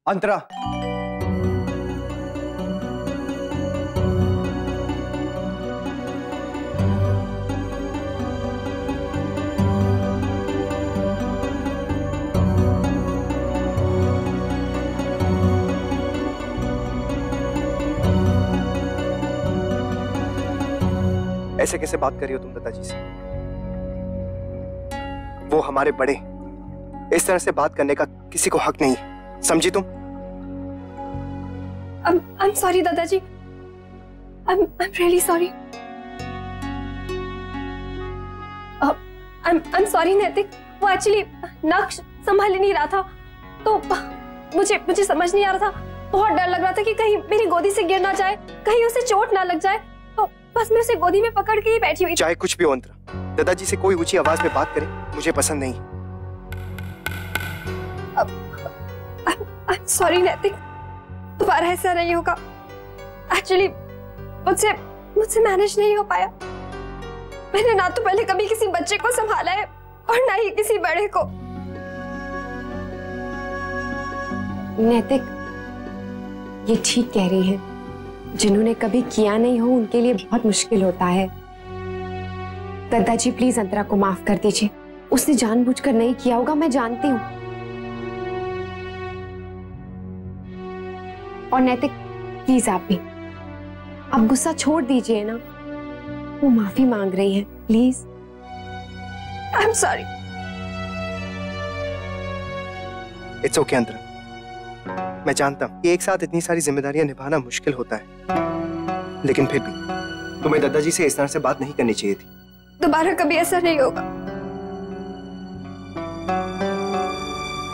अंतरा, ऐसे कैसे बात कर रही हो तुम दादाजी से? वो हमारे बड़े, इस तरह से बात करने का किसी को हक नहीं है, समझी तुम? I'm sorry दादाजी, I'm really sorry. I'm sorry नैतिक, वो एक्चुअली नक्श संभाल ही नहीं रहा था, तो मुझे समझ नहीं आ रहा था। बहुत डर लग रहा था कि कहीं मेरी गोदी से गिर ना जाए, कहीं उसे चोट ना लग जाए, तो बस मैं उसे गोदी में पकड़ के ही बैठी हुई। चाहे कुछ भी हो अंतरा, दादाजी से कोई ऊंची आवाज में बात करे मुझे पसंद नहीं। I'm sorry नैतिक, दोबारा ऐसा नहीं होगा। एक्चुअली मुझसे मैनेज नहीं हो पाया। मैंने ना तो पहले कभी किसी बच्चे को संभाला है और ना ही किसी बड़े को। नैतिक, ये ठीक कह रही है। जिन्होंने कभी किया नहीं हो उनके लिए बहुत मुश्किल होता है। दादाजी प्लीज अंतरा को माफ कर दीजिए, उसने जानबूझकर नहीं किया होगा, मैं जानती हूँ। और नैतिक प्लीज आप भी अब गुस्सा छोड़ दीजिए ना, वो माफी मांग रही है, please. I am sorry. It's okay Antara, मैं जानता हूँ कि एक साथ इतनी सारी जिम्मेदारियां निभाना मुश्किल होता है, लेकिन फिर भी तुम्हें दादाजी से इस तरह से बात नहीं करनी चाहिए थी। दोबारा कभी ऐसा नहीं होगा।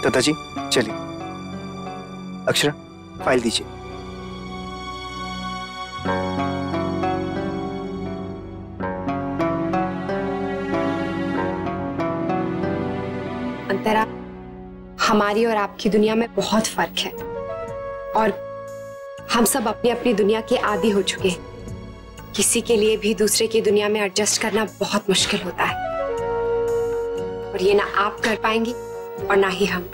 दादाजी चलिए, अक्षरा फाइल दीजिए। अंतरा, हमारी और आपकी दुनिया में बहुत फर्क है और हम सब अपनी अपनी दुनिया के आदी हो चुके हैं। किसी के लिए भी दूसरे की दुनिया में एडजस्ट करना बहुत मुश्किल होता है और ये ना आप कर पाएंगी और ना ही हम।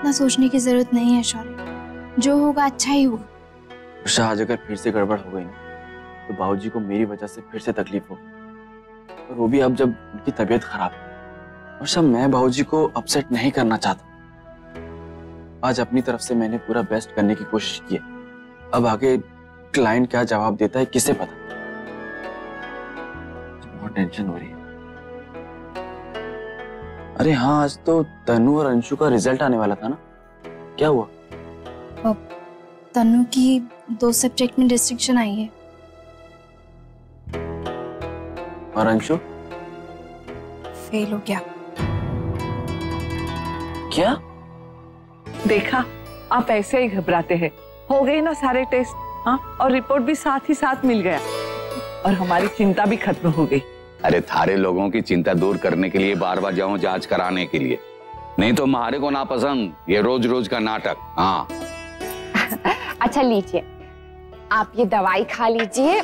ना सोचने की जरूरत नहीं है शौर्य, जो होगा अच्छा ही होगा। आज अगर फिर से गड़बड़ हो गई ना तो बाबूजी को मेरी वजह से फिर से तकलीफ हो, और वो भी अब जब उनकी तबीयत खराब है। और सब मैं बाबूजी को अपसेट नहीं करना चाहता। आज अपनी तरफ से मैंने पूरा बेस्ट करने की कोशिश की है, अब आगे क्लाइंट क्या जवाब देता है किसे पता। बहुत टेंशन हो रही है। अरे हाँ, आज तो तनु और अंशु का रिजल्ट आने वाला था ना, क्या हुआ? तनु की 2 सब्जेक्ट में डिस्टिंक्शन आई है। और अंशु? फेल हो गया। क्या? देखा, आप ऐसे ही घबराते हैं। हो गए ना सारे टेस्ट, हाँ, और रिपोर्ट भी साथ ही साथ मिल गया और हमारी चिंता भी खत्म हो गई। अरे थारे लोगों की चिंता दूर करने के लिए बार बार जाऊं जांच कराने के लिए, नहीं तो हमारे को नापसंद ये रोज रोज का नाटक। हाँ अच्छा लीजिए, आप ये दवाई खा लीजिए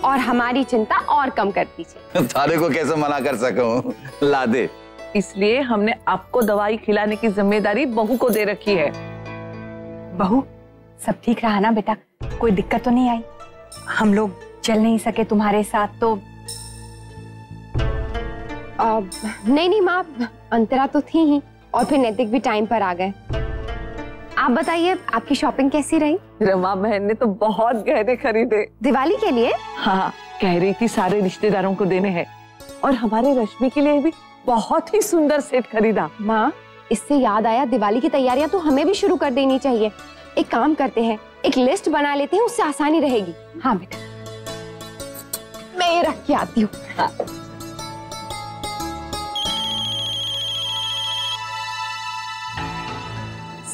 और हमारी चिंता और कम कर दीजिए। थारे को कैसे मना कर सकूं, ला दे। इसलिए हमने आपको दवाई खिलाने की जिम्मेदारी बहू को दे रखी है। बहू, सब ठीक रहा ना बेटा? कोई दिक्कत तो नहीं आई? हम लोग चल नहीं सके तुम्हारे साथ तो? नहीं माँ, अंतरा तो थी ही और फिर नैतिक भी टाइम पर आ गए। आप बताइए, आपकी शॉपिंग कैसी रही? रमा बहन ने तो बहुत गहने खरीदे दिवाली के लिए। हाँ, कह रही थी सारे रिश्तेदारों को देने हैं और हमारे रश्मि के लिए भी बहुत ही सुंदर सेट खरीदा। माँ, इससे याद आया, दिवाली की तैयारियां तो हमें भी शुरू कर देनी चाहिए। एक काम करते हैं, एक लिस्ट बना लेते हैं, उससे आसानी रहेगी। हाँ बेटा, मैं ये रख के आती हूँ। हाँ।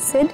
सिड,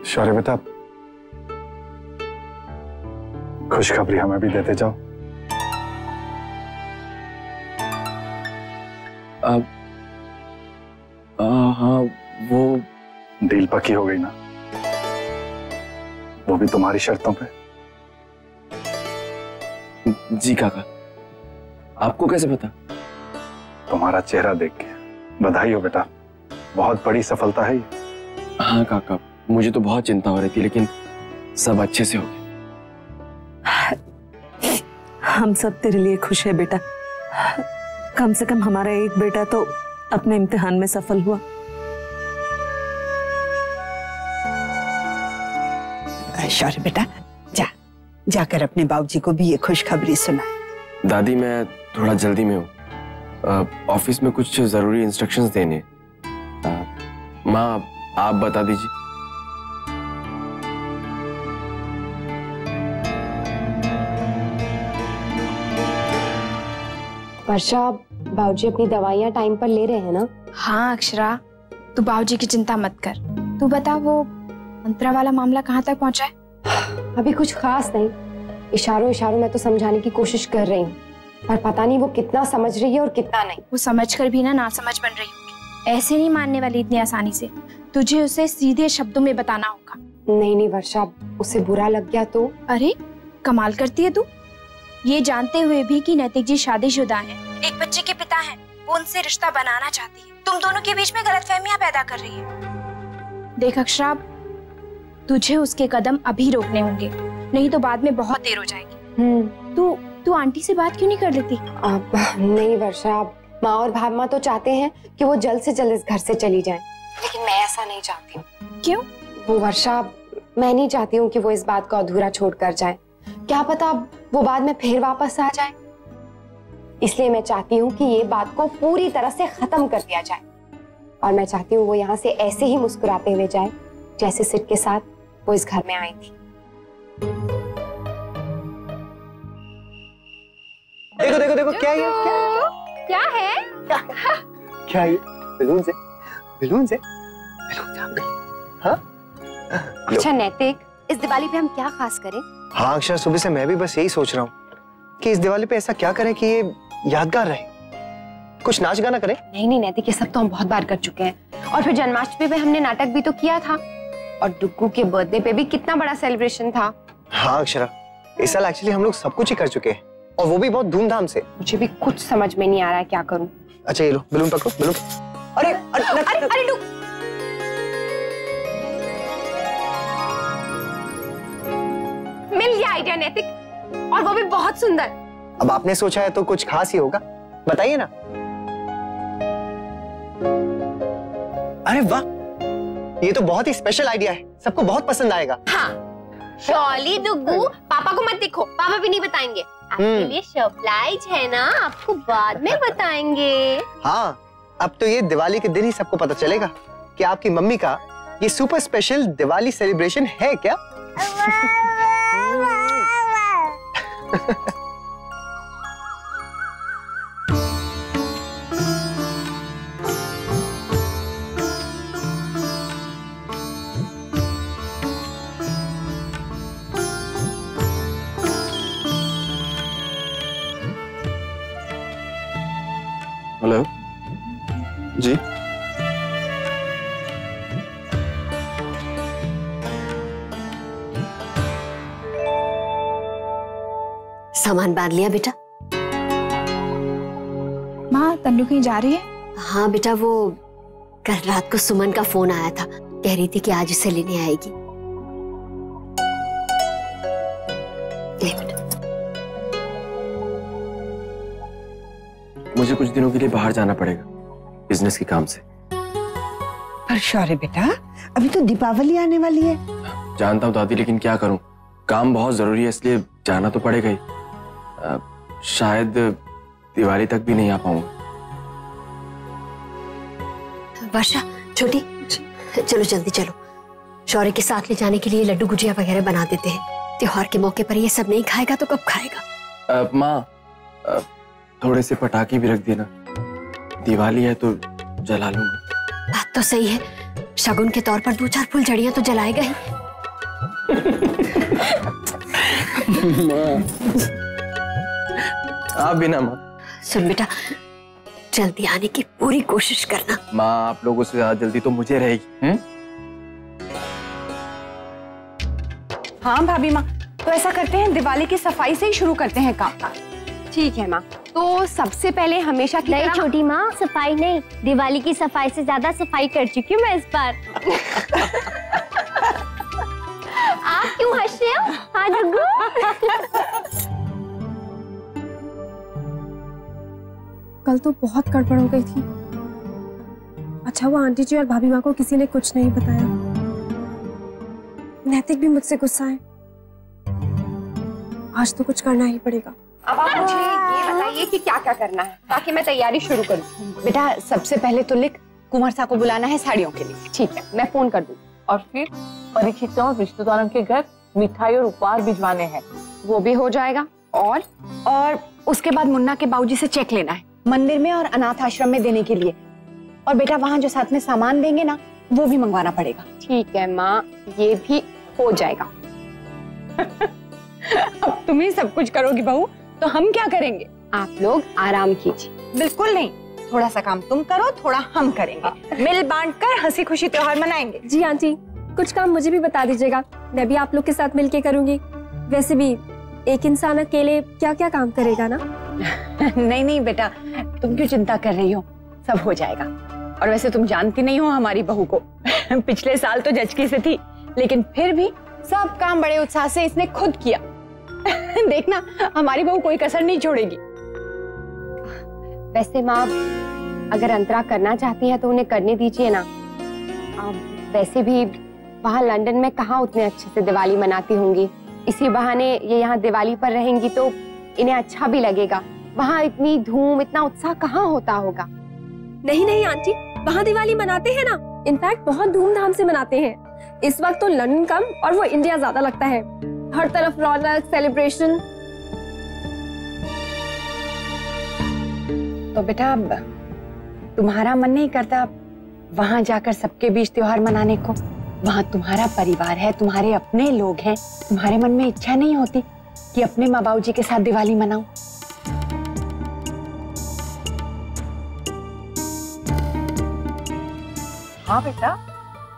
शौर्य बेटा, खुशखबरी हमें भी देते जाओ। हाँ, वो डील पक्की हो गई ना? वो भी तुम्हारी शर्तों पे? जी काका। आपको कैसे पता? तुम्हारा चेहरा देख के। बधाई हो बेटा, बहुत बड़ी सफलता है ये। हाँ काका, मुझे तो बहुत चिंता हो रही थी, लेकिन सब अच्छे से हो गया। हम सब तेरे लिए खुश है बेटा। कम से कम हमारा एक बेटा तो अपने इम्तिहान में सफल हुआ। शौर्य बेटा, जाकर अपने बाबूजी को भी ये खुशखबरी सुना। दादी, मैं थोड़ा जल्दी में हूँ। ऑफिस में कुछ जरूरी इंस्ट्रक्शंस देने। माँ, आप बता दीजिए। वर्षा, बाबूजी अपनी दवाइयाँ टाइम पर ले रहे हैं ना? हाँ अक्षरा, तू बाबूजी की चिंता मत कर। तू बता, वो मंत्रा वाला मामला कहाँ तक पहुँचा है? अभी कुछ खास नहीं। इशारों इशारों में तो समझाने की कोशिश कर रही हूँ, पर पता नहीं वो कितना समझ रही है और कितना नहीं। वो समझ कर भी ना समझ बन रही होगी। ऐसे नहीं मानने वाली इतनी आसानी से। तुझे उसे सीधे शब्दों में बताना होगा। नहीं वर्षा, उसे बुरा लग गया तो? अरे कमाल करती है तू, ये जानते हुए भी कि नैतिक जी शादीशुदा हैं, एक बच्चे के पिता हैं, वो उनसे रिश्ता बनाना चाहती है। तुम दोनों के बीच में गलतफहमियां पैदा कर रही है। देख अक्षरा, तुझे उसके कदम अभी रोकने होंगे, नहीं तो बाद में बहुत देर हो जाएगी। तू आंटी से बात क्यों नहीं कर लेती? नहीं वर्षा, माँ और भामा तो चाहते हैं कि वो जल्द से जल्द इस घर से चली जाएं, लेकिन मैं ऐसा नहीं चाहती हूँ। क्यों? वो वर्षा, मैं नहीं चाहती हूँ कि वो इस बात को अधूरा छोड़ कर जाए। क्या पता वो बाद में फिर वापस आ जाए। इसलिए मैं चाहती हूँ कि ये बात को पूरी तरह से खत्म कर दिया जाए, और मैं चाहती हूँ वो यहाँ से ऐसे ही मुस्कुराते हुए जाए जैसे सिड के साथ वो इस घर में आई थी। देखो देखो देखो, क्या है? क्या है? क्या है? बैलून से हाँ? अच्छा नैतिक, इस दिवाली पे हम क्या खास करें? हाँ अक्षर, सुबह से मैं भी बस यही सोच रहा हूँ कि इस दिवाली पे ऐसा क्या करें कि ये यादगार रहे। कुछ नाच गाना करें? नहीं नैतिक, ये सब तो हम बहुत बार कर चुके हैं, और फिर जन्माष्टमी पे हमने नाटक भी तो किया था, और डुग्गू के बर्थडे पे भी कितना बड़ा सेलिब्रेशन था। हाँ अक्षरा, इस साल एक्चुअली हम लोग सब कुछ ही कर चुके हैं, और वो भी बहुत धूमधाम से। मुझे भी कुछ समझ में नहीं आ रहा है क्या करूं। अच्छा ये लो, बैलून पकड़ो, बैलून। अरे रुक। मिल गया आइडिया नैतिक, और वो भी बहुत सुंदर। अब आपने सोचा है तो कुछ खास ही होगा, बताइए ना। अरे वाह, ये तो बहुत ही स्पेशल आइडिया है, सबको बहुत पसंद आएगा। हाँ, शॉली डुग्गू, पापा को मत देखो, पापा भी नहीं बताएंगे। आपके लिए सरप्राइज है ना, आपको बाद में बताएंगे। हाँ, अब तो ये दिवाली के दिन ही सबको पता चलेगा कि आपकी मम्मी का ये सुपर स्पेशल दिवाली सेलिब्रेशन है क्या। हेलो जी, सामान बांध लिया बेटा? माँ, तन्नू कहीं जा रही है? हाँ बेटा, वो कल रात को सुमन का फोन आया था, कह रही थी कि आज उसे लेने आएगी। ले बेटा। मुझे कुछ दिनों के लिए बाहर जाना पड़ेगा, बिजनेस के काम से। पर शौर्य बेटा, अभी तो दीपावली आने वाली है। जानता हूँ दादी, लेकिन क्या करूँ, काम बहुत जरूरी है, इसलिए जाना तो पड़ेगा ही। शायद दिवाली तक भी नहीं आ पाऊंगा। वर्षा, छोटी, चलो जल्दी चलो, शौर्य के साथ ले जाने के लिए लड्डू गुजिया वगैरह बना देते हैं। त्योहार के मौके पर ये सब नहीं खाएगा तो कब खाएगा? माँ, थोड़े से पटाखे भी रख देना, दिवाली है तो जला लूंगा। बात तो सही है, शगुन के तौर पर 2-4 फुलझड़ियां तो जलाएगा ही। आप भी ना माँ। सुन बेटा, जल्दी आने की पूरी कोशिश करना। माँ आप लोगों से ज्यादा जल्दी तो मुझे रहेगी। हाँ भाभी माँ, तो ऐसा करते हैं, दिवाली की सफाई से ही शुरू करते हैं काम। ठीक है माँ। तो सबसे पहले हमेशा की नहीं छोटी माँ, सफाई नहीं, दिवाली की सफाई से ज्यादा सफाई कर चुकी हूँ मैं इस बार। आप क्यों हंस रहे हो? हाँ डुगू। कल तो बहुत गड़बड़ हो गई थी। अच्छा वो आंटी जी और भाभी माँ को किसी ने कुछ नहीं बताया। नैतिक भी मुझसे गुस्सा है। आज तो कुछ करना ही पड़ेगा। अब आप मुझे ये बताइए कि क्या क्या करना है ताकि मैं तैयारी शुरू करूं। बेटा सबसे पहले तो लिख, कुंवर साहब को बुलाना है साड़ियों के लिए। ठीक है, मैं फोन कर दूं। और फिर परीक्षितों और रिश्तेदारों के घर मिठाई और उपहार भिजवाने हैं। वो भी हो जाएगा। और उसके बाद मुन्ना के बाबूजी से चेक लेना है मंदिर में और अनाथ आश्रम में देने के लिए। और बेटा वहाँ जो साथ में सामान देंगे ना, वो भी मंगवाना पड़ेगा। ठीक है माँ, ये भी हो जाएगा। अब तुम ही सब कुछ करोगी बहू, तो हम क्या करेंगे? आप लोग आराम कीजिए। बिल्कुल नहीं, थोड़ा सा काम तुम करो, थोड़ा हम करेंगे। मिल बांट कर हंसी खुशी त्योहार मनाएंगे। जी आंटी, कुछ काम मुझे भी बता दीजिएगा, मैं भी आप लोग के साथ मिलके करूंगी। वैसे भी एक इंसान अकेले क्या क्या काम करेगा ना। नहीं नहीं बेटा, तुम क्यों चिंता कर रही हो, सब हो जाएगा। और वैसे तुम जानती नहीं हो हमारी बहू को। पिछले साल तो जचकी से थी, लेकिन फिर भी सब काम बड़े उत्साह से इसने खुद किया। देखना हमारी बहू कोई कसर नहीं छोड़ेगी। वैसे माँ अगर अंतरा करना चाहती है तो उन्हें करने दीजिए ना। वैसे भी वहाँ लंदन में कहाँ उतने अच्छे से दिवाली मनाती होंगी। इसी बहाने ये यहाँ दिवाली पर रहेंगी तो इन्हें अच्छा भी लगेगा। वहाँ इतनी धूम, इतना उत्साह कहाँ होता होगा। नहीं नहीं आंटी, वहाँ दिवाली मनाते हैं ना, इनफैक्ट बहुत धूमधाम से मनाते हैं। इस वक्त तो लंदन कम और वो इंडिया ज्यादा लगता है। हर तरफ रौनक, सेलिब्रेशन। तो बेटा तुम्हारा मन नहीं करता वहां जाकर सबके बीच त्योहार मनाने को? वहां तुम्हारा परिवार है, तुम्हारे अपने लोग हैं। तुम्हारे मन में इच्छा नहीं होती कि अपने माँ बाबू जी के साथ दिवाली मनाओ? हाँ बेटा,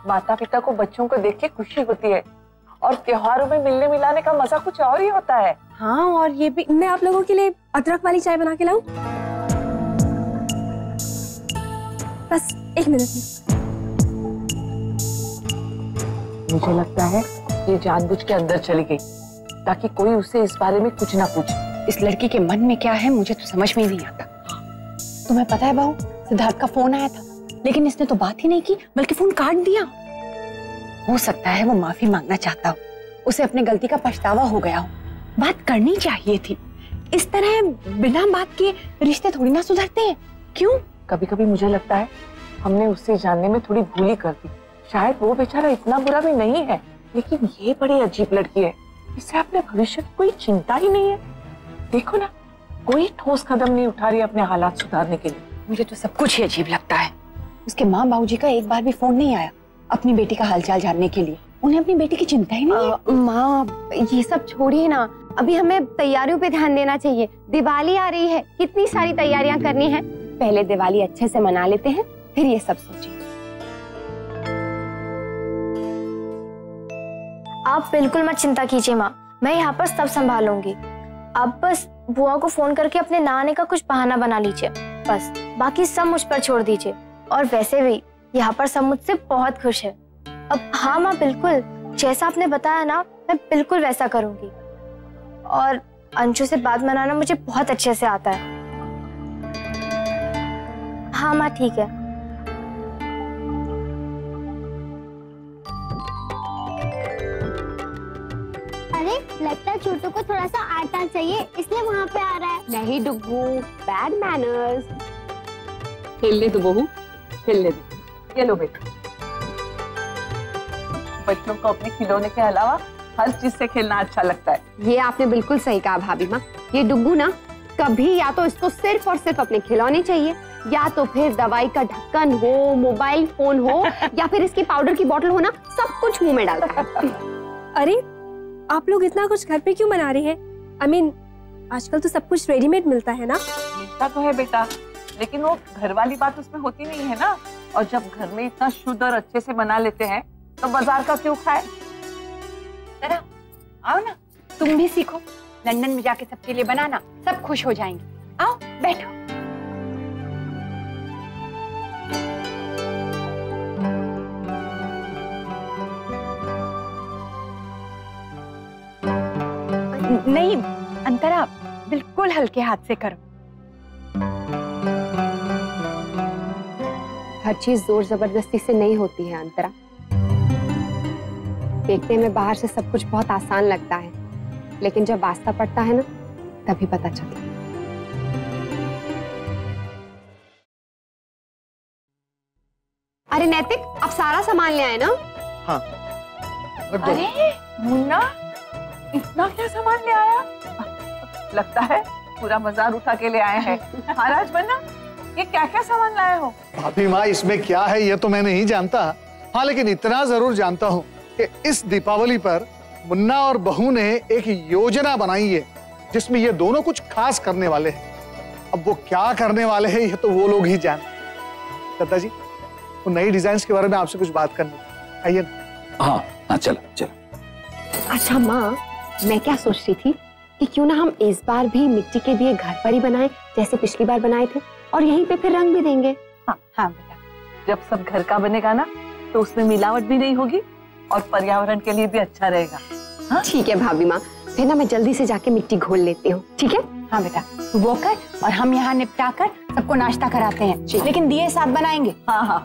माता पिता को बच्चों को देख के खुशी होती है और त्योहारों में मिलने मिलाने का मजा कुछ और ही होता है। हाँ, और ये भी मैं आप लोगों के लिए अदरक वाली चाय बना के लाऊं? बस एक मिनट में। मुझे लगता है ये जानबूझ के अंदर चली गई ताकि कोई उसे इस बारे में कुछ ना पूछे। इस लड़की के मन में क्या है मुझे तो समझ में ही नहीं आता। तुम्हें पता है बहू, सिद्धार्थ का फोन आया था, लेकिन इसने तो बात ही नहीं की बल्कि फोन काट दिया। हो सकता है वो माफी मांगना चाहता हो, उसे अपनी गलती का पछतावा हो गया हो। बात करनी चाहिए थी। इस तरह बिना बात के रिश्ते थोड़ी ना सुधरते हैं। क्यों? कभी कभी मुझे लगता है हमने उससे जानने में थोड़ी भूल ही कर दी। शायद वो बेचारा इतना बुरा भी नहीं है, लेकिन ये बड़ी अजीब लड़की है। इसे अपने भविष्य की कोई चिंता ही नहीं है। देखो ना, कोई ठोस कदम नहीं उठा रही अपने हालात सुधारने के लिए। मुझे तो सब कुछ ही अजीब लगता है। उसके माँ बाबूजी का एक बार भी फोन नहीं आया अपनी बेटी का हालचाल जानने के लिए। उन्हें अपनी बेटी की चिंता ही नहीं है। माँ ये सब छोड़िए ना, अभी हमें तैयारियों पे ध्यान देना चाहिए। दिवाली आ रही है, कितनी सारी तैयारियां करनी है। पहले दिवाली अच्छे से मना लेते हैं, फिर ये सब सोचें। आप बिल्कुल मत चिंता कीजिए माँ, मैं यहाँ पर सब संभालूंगी। आप बस बुआ को फोन करके अपने ना आने का कुछ बहाना बना लीजिए, बस बाकी सब मुझ पर छोड़ दीजिए। और वैसे भी यहाँ पर सब मुझसे बहुत खुश है। अब हाँ माँ, बिल्कुल जैसा आपने बताया ना, मैं बिल्कुल वैसा करूंगी। और अंशु से बात मनाना मुझे बहुत अच्छे से आता है। हाँ माँ ठीक है। अरे लगता है छोटू को थोड़ा सा आटा चाहिए, इसलिए वहाँ पे आ रहा है। नहीं डुग्गू, बैड मैनर्स। खेलने दो बहू, खेलने दो। ये लो बेटा, बच्चों को अपने खिलौने के अलावा हर चीज से खेलना अच्छा लगता है। ये आपने बिल्कुल सही कहा भाभी माँ। ये डुग्गू ना कभी या तो इसको सिर्फ और सिर्फ अपने खिलौने चाहिए, या तो फिर दवाई का ढक्कन हो, मोबाइल फोन हो, या फिर इसकी पाउडर की बोतल हो ना, सब कुछ मुंह में डालता है। अरे आप लोग इतना कुछ घर पे क्यों बना रहे हैं? I mean, आजकल तो सब कुछ रेडीमेड मिलता है ना? मिलता तो है बेटा, लेकिन वो घर वाली बात उसमें होती नहीं है ना। और जब घर में इतना शुद्ध और अच्छे से बना लेते हैं तो बाजार का क्यों खाए? जरा आओ ना, तुम भी सीखो, लंदन में जाके सबके लिए बनाना, सब खुश हो जाएंगे। आओ बैठो। नहीं अंतरा, बिल्कुल हल्के हाथ से करो। हर चीज जोर जबरदस्ती से नहीं होती है अंतरा। देखने में बाहर से सब कुछ बहुत आसान लगता है, लेकिन जब वास्ता पड़ता है ना, तभी पता चलता है। अरे नैतिक, आप सारा सामान ले आए ना? हाँ। अरे मुन्ना, इतना क्या सामान ले आया? लगता है पूरा बाजार उठा के ले आए हैं। महाराज बन्ना, ये क्या क्या सामान लाए हो? भाभी माँ, इसमें क्या है ये तो मैं नहीं जानता। हाँ, लेकिन इतना जरूर जानता हूँ कि इस दीपावली पर मुन्ना और बहू ने एक योजना बनाई है जिसमें ये दोनों कुछ खास करने वाले हैं। अब वो क्या करने वाले हैं ये तो वो लोग ही जाने। दादाजी, वो नई डिजाइन के बारे में आपसे कुछ बात करनी है, आइए ना। हाँ चलो चलो। अच्छा माँ, मैं क्या सोच रही थी कि क्यों ना हम इस बार भी मिट्टी के दिए घर पर ही बनाएं जैसे पिछली बार बनाए थे, और यहीं पे फिर रंग भी देंगे। हाँ बेटा, जब सब घर का बनेगा ना तो उसमें मिलावट भी नहीं होगी और पर्यावरण के लिए भी अच्छा रहेगा। हाँ? ठीक है भाभी माँ, फिर ना मैं जल्दी से जाके मिट्टी घोल लेती हूँ। ठीक है? हाँ बेटा, तू वो कर और हम यहाँ निपटा कर सबको नाश्ता कराते हैं, लेकिन दिए साथ बनाएंगे। हाँ हाँ।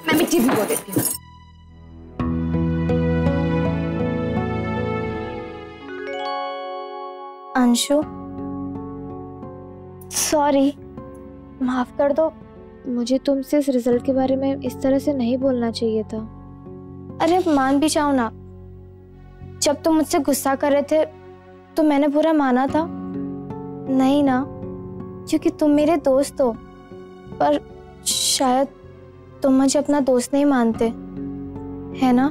मैं मिट्टी भिगो देती हूँ। अंशु, सॉरी, माफ कर दो, मुझे तुमसे इस रिजल्ट के बारे में इस तरह से नहीं बोलना चाहिए था। अरे मान भी जाओ ना, जब तुम मुझसे गुस्सा कर रहे थे तो मैंने बुरा माना था? नहीं ना, क्योंकि तुम मेरे दोस्त हो, पर शायद तुम मुझे अपना दोस्त नहीं मानते, है ना?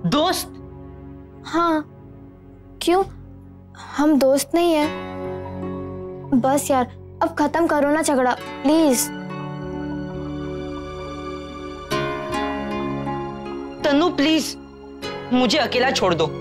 दोस्त? हाँ, क्यों, हम दोस्त नहीं हैं? बस यार, अब खत्म करो ना झगड़ा, प्लीज। तनु प्लीज, मुझे अकेला छोड़ दो।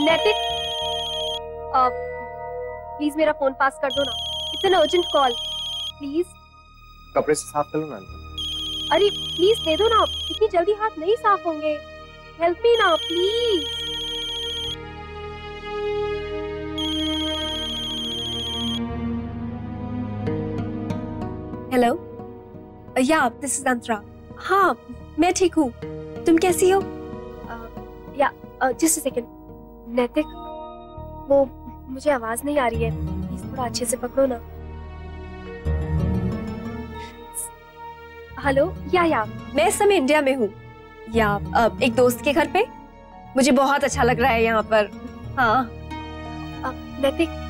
नैतिक, प्लीज मेरा फोन पास कर दो ना, it's an urgent call, please. कपड़े से साफ कर लो ना। अरे प्लीज दे दो ना, इतनी जल्दी हाथ नहीं साफ होंगे, हेल्प मी ना प्लीज। हेलो, या दिस इज अंतरा। हाँ मैं ठीक हूँ, तुम कैसी हो? या जस्ट अ सेकंड। नैतिक, वो मुझे आवाज नहीं आ रही है, प्लीज थोड़ा अच्छे से पकड़ो ना। हेलो, या मैं इस समय इंडिया में हूँ, या एक दोस्त के घर पे। मुझे बहुत अच्छा लग रहा है यहाँ पर। हाँ नैतिक,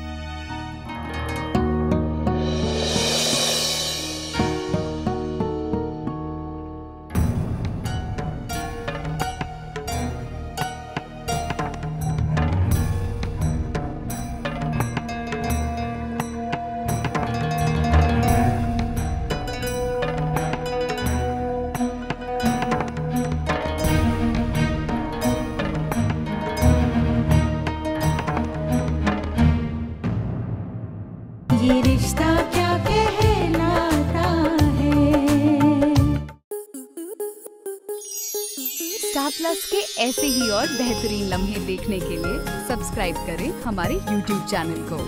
प्लस के ऐसे ही और बेहतरीन लम्हे देखने के लिए सब्सक्राइब करें हमारे YouTube चैनल को।